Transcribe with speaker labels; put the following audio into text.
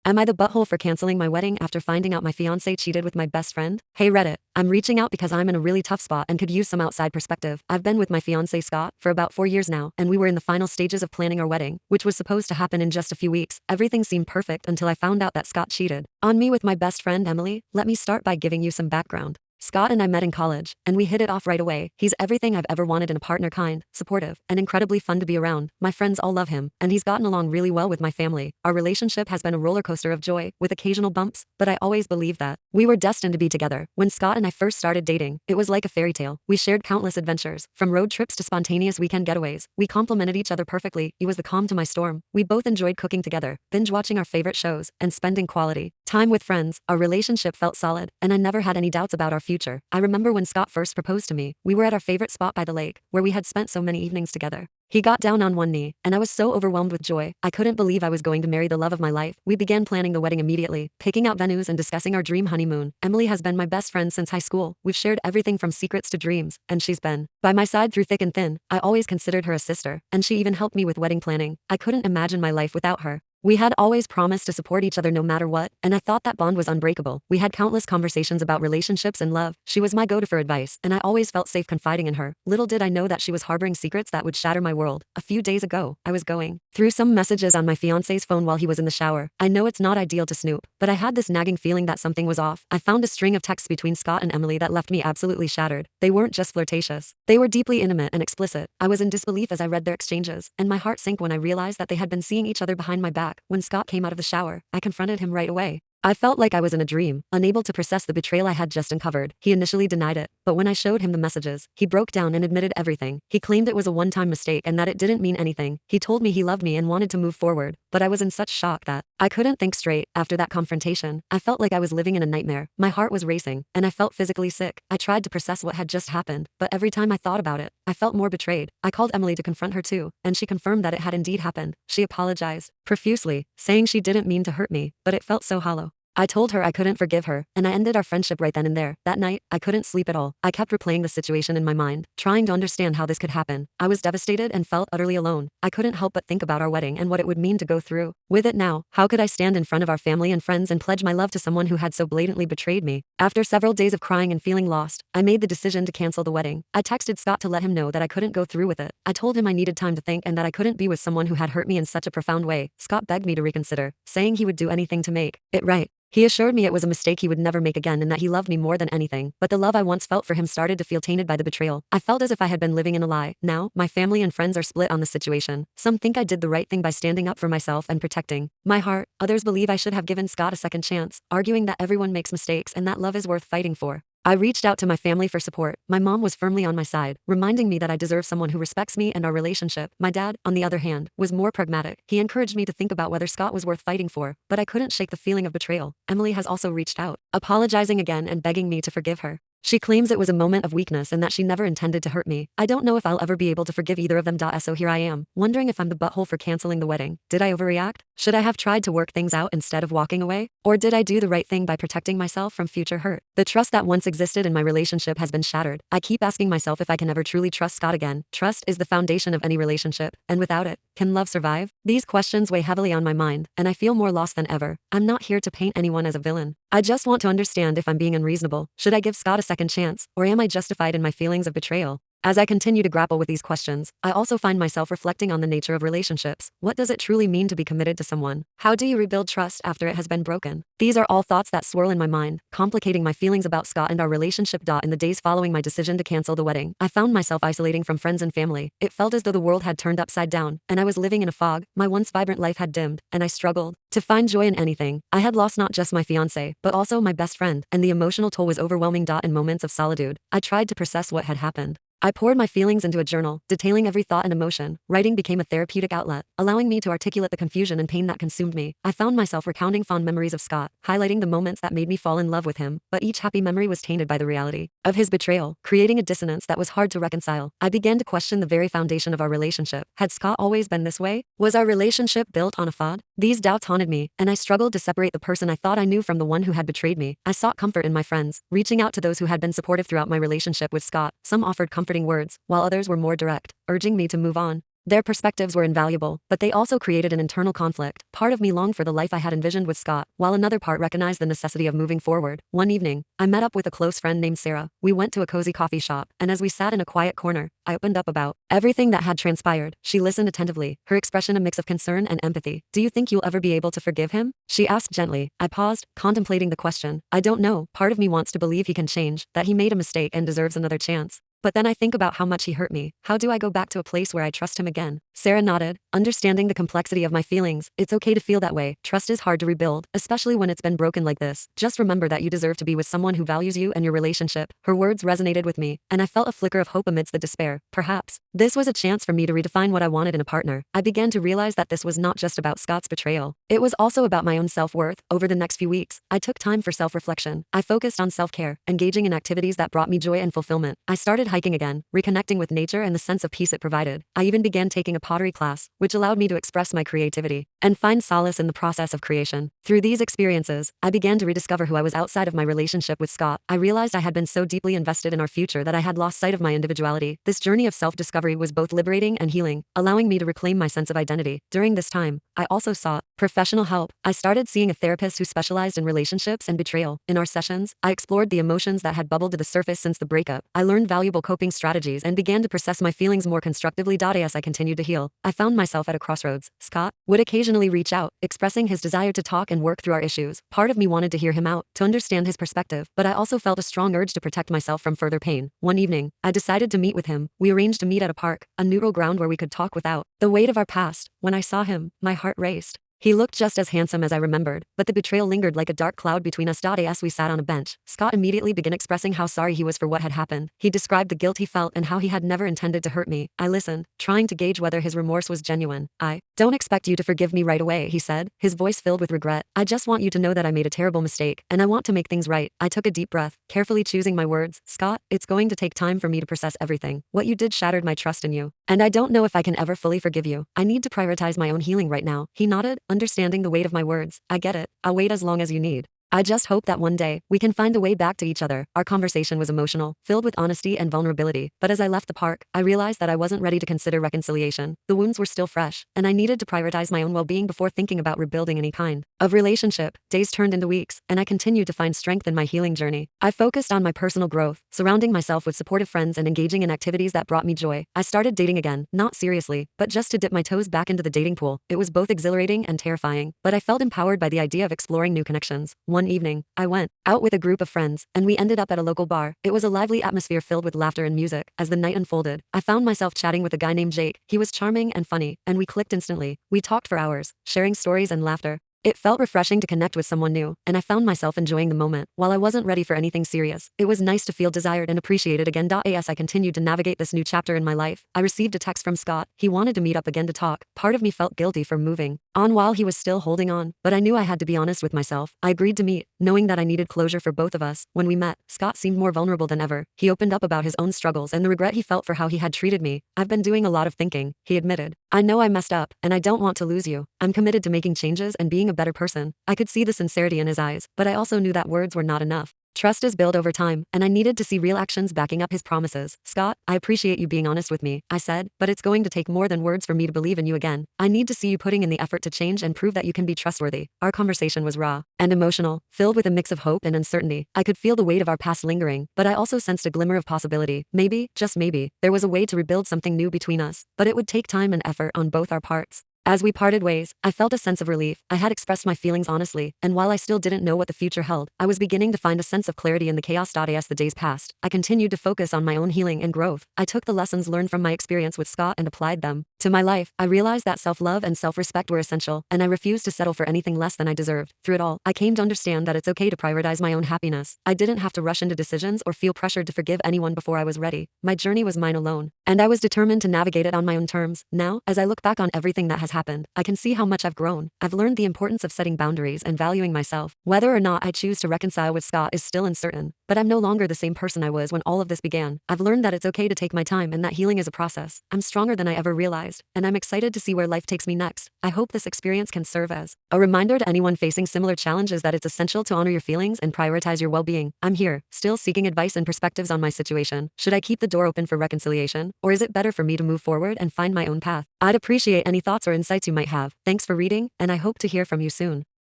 Speaker 1: Am I the butthole for canceling my wedding after finding out my fiance cheated with my best friend? Hey Reddit, I'm reaching out because I'm in a really tough spot and could use some outside perspective. I've been with my fiance Scott for about 4 years now, and we were in the final stages of planning our wedding, which was supposed to happen in just a few weeks. Everything seemed perfect until I found out that Scott cheated on me with my best friend Emily. Let me start by giving you some background. Scott and I met in college, and we hit it off right away. He's everything I've ever wanted in a partner, kind, supportive, and incredibly fun to be around. My friends all love him, and he's gotten along really well with my family. Our relationship has been a roller coaster of joy, with occasional bumps, but I always believed that we were destined to be together. When Scott and I first started dating, it was like a fairy tale. We shared countless adventures, from road trips to spontaneous weekend getaways. We complemented each other perfectly. He was the calm to my storm. We both enjoyed cooking together, binge watching our favorite shows, and spending quality time with friends. Our relationship felt solid, and I never had any doubts about our future. I remember when Scott first proposed to me, we were at our favorite spot by the lake, where we had spent so many evenings together. He got down on one knee, and I was so overwhelmed with joy. I couldn't believe I was going to marry the love of my life. We began planning the wedding immediately, picking out venues and discussing our dream honeymoon. Emily has been my best friend since high school. We've shared everything from secrets to dreams, and she's been by my side through thick and thin. I always considered her a sister, and she even helped me with wedding planning. I couldn't imagine my life without her. We had always promised to support each other no matter what, and I thought that bond was unbreakable. We had countless conversations about relationships and love. She was my go-to for advice, and I always felt safe confiding in her. Little did I know that she was harboring secrets that would shatter my world. A few days ago, I was going through some messages on my fiance's phone while he was in the shower. I know it's not ideal to snoop, but I had this nagging feeling that something was off. I found a string of texts between Scott and Emily that left me absolutely shattered. They weren't just flirtatious. They were deeply intimate and explicit. I was in disbelief as I read their exchanges, and my heart sank when I realized that they had been seeing each other behind my back. When Scott came out of the shower, I confronted him right away. I felt like I was in a dream, unable to process the betrayal I had just uncovered. He initially denied it, but when I showed him the messages, he broke down and admitted everything. He claimed it was a one-time mistake and that it didn't mean anything. He told me he loved me and wanted to move forward, but I was in such shock that I couldn't think straight. After that confrontation, I felt like I was living in a nightmare. My heart was racing, and I felt physically sick. I tried to process what had just happened, but every time I thought about it, I felt more betrayed. I called Emily to confront her too, and she confirmed that it had indeed happened. She apologized profusely, saying she didn't mean to hurt me, but it felt so hollow. I told her I couldn't forgive her, and I ended our friendship right then and there. That night, I couldn't sleep at all. I kept replaying the situation in my mind, trying to understand how this could happen. I was devastated and felt utterly alone. I couldn't help but think about our wedding and what it would mean to go through with it now. How could I stand in front of our family and friends and pledge my love to someone who had so blatantly betrayed me? After several days of crying and feeling lost, I made the decision to cancel the wedding. I texted Scott to let him know that I couldn't go through with it. I told him I needed time to think and that I couldn't be with someone who had hurt me in such a profound way. Scott begged me to reconsider, saying he would do anything to make it right. He assured me it was a mistake he would never make again and that he loved me more than anything, but the love I once felt for him started to feel tainted by the betrayal. I felt as if I had been living in a lie. Now, my family and friends are split on the situation. Some think I did the right thing by standing up for myself and protecting my heart. Others believe I should have given Scott a second chance, arguing that everyone makes mistakes and that love is worth fighting for. I reached out to my family for support. My mom was firmly on my side, reminding me that I deserve someone who respects me and our relationship. My dad, on the other hand, was more pragmatic. He encouraged me to think about whether Scott was worth fighting for, but I couldn't shake the feeling of betrayal. Emily has also reached out, apologizing again and begging me to forgive her. She claims it was a moment of weakness and that she never intended to hurt me. I don't know if I'll ever be able to forgive either of them. So here I am, wondering if I'm the butthole for canceling the wedding. Did I overreact? Should I have tried to work things out instead of walking away? Or did I do the right thing by protecting myself from future hurt? The trust that once existed in my relationship has been shattered. I keep asking myself if I can ever truly trust Scott again. Trust is the foundation of any relationship, and without it, can love survive? These questions weigh heavily on my mind, and I feel more lost than ever. I'm not here to paint anyone as a villain. I just want to understand if I'm being unreasonable. Should I give Scott a second chance, or am I justified in my feelings of betrayal? As I continue to grapple with these questions, I also find myself reflecting on the nature of relationships. What does it truly mean to be committed to someone? How do you rebuild trust after it has been broken? These are all thoughts that swirl in my mind, complicating my feelings about Scott and our relationship. In the days following my decision to cancel the wedding, I found myself isolating from friends and family. It felt as though the world had turned upside down, and I was living in a fog. My once vibrant life had dimmed, and I struggled to find joy in anything. I had lost not just my fiance, but also my best friend, and the emotional toll was overwhelming. In moments of solitude, I tried to process what had happened. I poured my feelings into a journal, detailing every thought and emotion. Writing became a therapeutic outlet, allowing me to articulate the confusion and pain that consumed me. I found myself recounting fond memories of Scott, highlighting the moments that made me fall in love with him, but each happy memory was tainted by the reality of his betrayal, creating a dissonance that was hard to reconcile. I began to question the very foundation of our relationship. Had Scott always been this way? Was our relationship built on a facade? These doubts haunted me, and I struggled to separate the person I thought I knew from the one who had betrayed me. I sought comfort in my friends, reaching out to those who had been supportive throughout my relationship with Scott. Some offered comforting words, while others were more direct, urging me to move on. Their perspectives were invaluable, but they also created an internal conflict. Part of me longed for the life I had envisioned with Scott, while another part recognized the necessity of moving forward. One evening, I met up with a close friend named Sarah. We went to a cozy coffee shop, and as we sat in a quiet corner, I opened up about everything that had transpired. She listened attentively, her expression a mix of concern and empathy. "Do you think you'll ever be able to forgive him?" she asked gently. I paused, contemplating the question. I don't know. Part of me wants to believe he can change, that he made a mistake and deserves another chance. But then I think about how much he hurt me. How do I go back to a place where I trust him again? Sarah nodded, understanding the complexity of my feelings. It's okay to feel that way. Trust is hard to rebuild, especially when it's been broken like this. Just remember that you deserve to be with someone who values you and your relationship. Her words resonated with me, and I felt a flicker of hope amidst the despair. Perhaps this was a chance for me to redefine what I wanted in a partner. I began to realize that this was not just about Scott's betrayal. It was also about my own self-worth. Over the next few weeks, I took time for self-reflection. I focused on self-care, engaging in activities that brought me joy and fulfillment. I started hiking again, reconnecting with nature and the sense of peace it provided. I even began taking a pottery class, which allowed me to express my creativity and find solace in the process of creation. Through these experiences, I began to rediscover who I was outside of my relationship with Scott. I realized I had been so deeply invested in our future that I had lost sight of my individuality. This journey of self-discovery was both liberating and healing, allowing me to reclaim my sense of identity. During this time, I also sought professional help. I started seeing a therapist who specialized in relationships and betrayal. In our sessions, I explored the emotions that had bubbled to the surface since the breakup. I learned valuable coping strategies and began to process my feelings more constructively. As I continued to heal, I found myself at a crossroads. Scott would occasionally reach out, expressing his desire to talk and work through our issues. Part of me wanted to hear him out, to understand his perspective, but I also felt a strong urge to protect myself from further pain. One evening, I decided to meet with him. We arranged to meet at a park, a neutral ground where we could talk without the weight of our past. When I saw him, my heart raced. He looked just as handsome as I remembered, but the betrayal lingered like a dark cloud between us. As we sat on a bench, Scott immediately began expressing how sorry he was for what had happened. He described the guilt he felt and how he had never intended to hurt me. I listened, trying to gauge whether his remorse was genuine. "I don't expect you to forgive me right away," he said, his voice filled with regret. "I just want you to know that I made a terrible mistake, and I want to make things right." I took a deep breath, carefully choosing my words. "Scott, it's going to take time for me to process everything. What you did shattered my trust in you, and I don't know if I can ever fully forgive you. I need to prioritize my own healing right now." He nodded, understanding the weight of my words. "I get it. I'll wait as long as you need. I just hope that one day, we can find a way back to each other." Our conversation was emotional, filled with honesty and vulnerability, but as I left the park, I realized that I wasn't ready to consider reconciliation. The wounds were still fresh, and I needed to prioritize my own well-being before thinking about rebuilding any kind of relationship. Days turned into weeks, and I continued to find strength in my healing journey. I focused on my personal growth, surrounding myself with supportive friends and engaging in activities that brought me joy. I started dating again, not seriously, but just to dip my toes back into the dating pool. It was both exhilarating and terrifying, but I felt empowered by the idea of exploring new connections. One evening, I went out with a group of friends, and we ended up at a local bar. It was a lively atmosphere filled with laughter and music. As the night unfolded, I found myself chatting with a guy named Jake. He was charming and funny, and we clicked instantly. We talked for hours, sharing stories and laughter. It felt refreshing to connect with someone new, and I found myself enjoying the moment. While I wasn't ready for anything serious, it was nice to feel desired and appreciated again. As I continued to navigate this new chapter in my life, I received a text from Scott. He wanted to meet up again to talk. Part of me felt guilty for moving on while he was still holding on, but I knew I had to be honest with myself. I agreed to meet, knowing that I needed closure for both of us. When we met, Scott seemed more vulnerable than ever. He opened up about his own struggles and the regret he felt for how he had treated me. "I've been doing a lot of thinking," he admitted. "I know I messed up, and I don't want to lose you. I'm committed to making changes and being a better person." I could see the sincerity in his eyes, but I also knew that words were not enough. Trust is built over time, and I needed to see real actions backing up his promises. "Scott, I appreciate you being honest with me," I said, "but it's going to take more than words for me to believe in you again. I need to see you putting in the effort to change and prove that you can be trustworthy." Our conversation was raw and emotional, filled with a mix of hope and uncertainty. I could feel the weight of our past lingering, but I also sensed a glimmer of possibility. Maybe, just maybe, there was a way to rebuild something new between us, but it would take time and effort on both our parts. As we parted ways, I felt a sense of relief. I had expressed my feelings honestly, and while I still didn't know what the future held, I was beginning to find a sense of clarity in the chaos. As the days passed, I continued to focus on my own healing and growth. I took the lessons learned from my experience with Scott and applied them to my life. I realized that self-love and self-respect were essential, and I refused to settle for anything less than I deserved. Through it all, I came to understand that it's okay to prioritize my own happiness. I didn't have to rush into decisions or feel pressured to forgive anyone before I was ready. My journey was mine alone, and I was determined to navigate it on my own terms. Now, as I look back on everything that has happened, I can see how much I've grown. I've learned the importance of setting boundaries and valuing myself. Whether or not I choose to reconcile with Scott is still uncertain, But I'm no longer the same person I was when all of this began. I've learned that it's okay to take my time and that healing is a process. I'm stronger than I ever realized, and I'm excited to see where life takes me next. I hope this experience can serve as a reminder to anyone facing similar challenges that it's essential to honor your feelings and prioritize your well-being. I'm here, still seeking advice and perspectives on my situation. Should I keep the door open for reconciliation, or is it better for me to move forward and find my own path? I'd appreciate any thoughts or insights you might have. Thanks for reading, and I hope to hear from you soon.